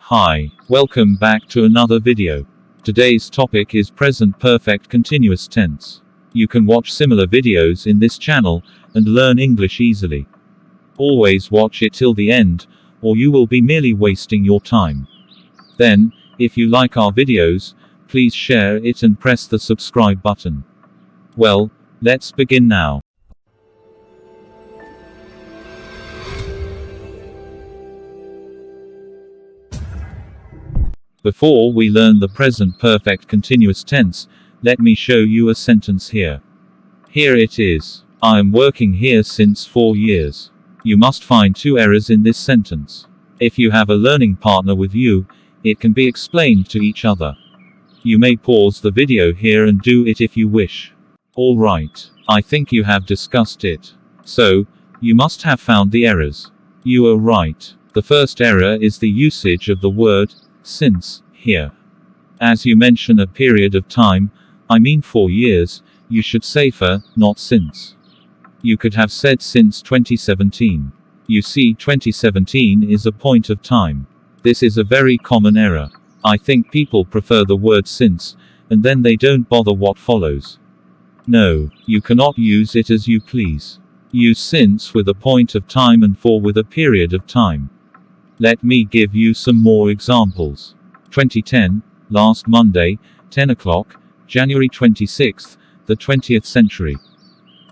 Hi, welcome back to another video. Today's topic is present perfect continuous tense. You can watch similar videos in this channel and learn English easily. Always watch it till the end, or you will be merely wasting your time. Then, if you like our videos, please share it and press the subscribe button. Well, let's begin now. Before we learn the present perfect continuous tense, let me show you a sentence here. Here it is. I am working here since 4 years. You must find two errors in this sentence. If you have a learning partner with you, it can be explained to each other. You may pause the video here and do it if you wish. Alright, I think you have discussed it. So, you must have found the errors. You are right. The first error is the usage of the word since here. As you mention a period of time, I mean 4 years, you should say for, not since. You could have said since 2017. You see, 2017 is a point of time. This is a very common error. I think people prefer the word since, and then they don't bother what follows. No, you cannot use it as you please. Use since with a point of time and for with a period of time. Let me give you some more examples. 2010, last Monday, 10 o'clock, January 26th, the 20th century.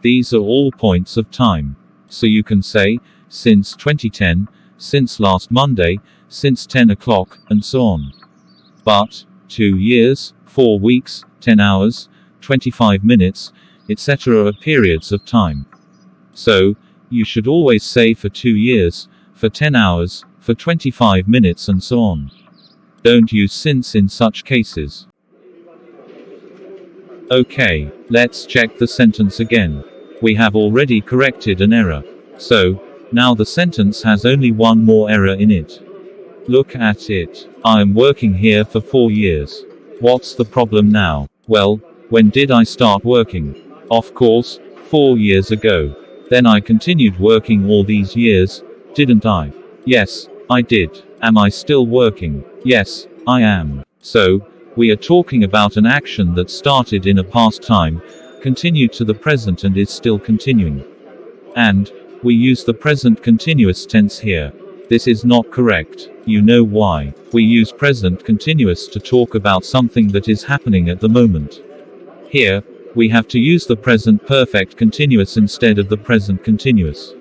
These are all points of time. So you can say, since 2010, since last Monday, since 10 o'clock, and so on. But, 2 years, 4 weeks, 10 hours, 25 minutes, etc. are periods of time. So, you should always say for 2 years, for 10 hours, for 25 minutes and so on. Don't use since in such cases. Okay, let's check the sentence again. We have already corrected an error. So, now the sentence has only one more error in it. Look at it. I am working here for 4 years. What's the problem now? Well, when did I start working? Of course, 4 years ago. Then I continued working all these years, didn't I? Yes, I did. Am I still working? Yes, I am. So, we are talking about an action that started in a past time, continued to the present and is still continuing. And, we use the present continuous tense here. This is not correct. You know why. We use present continuous to talk about something that is happening at the moment. Here, we have to use the present perfect continuous instead of the present continuous.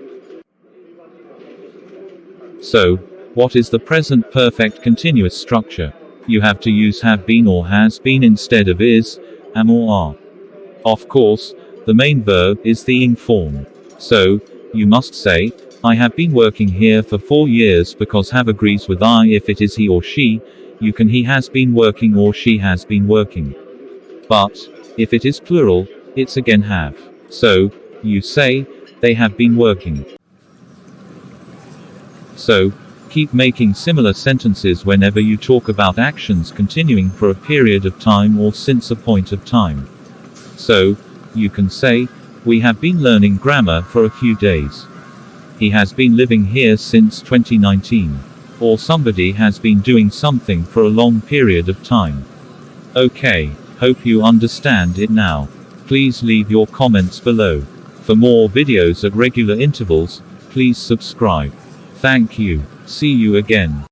So, what is the present perfect continuous structure? You have to use have been or has been instead of is, am or are. Of course, the main verb is the ing form. So, you must say, I have been working here for 4 years because have agrees with I if it is he or she, you can he has been working or she has been working. But, if it is plural, it's again have. So, you say, they have been working. So, keep making similar sentences whenever you talk about actions continuing for a period of time or since a point of time. So, you can say, we have been learning grammar for a few days. He has been living here since 2019. Or somebody has been doing something for a long period of time. Okay, hope you understand it now. Please leave your comments below. For more videos at regular intervals, please subscribe. Thank you. See you again.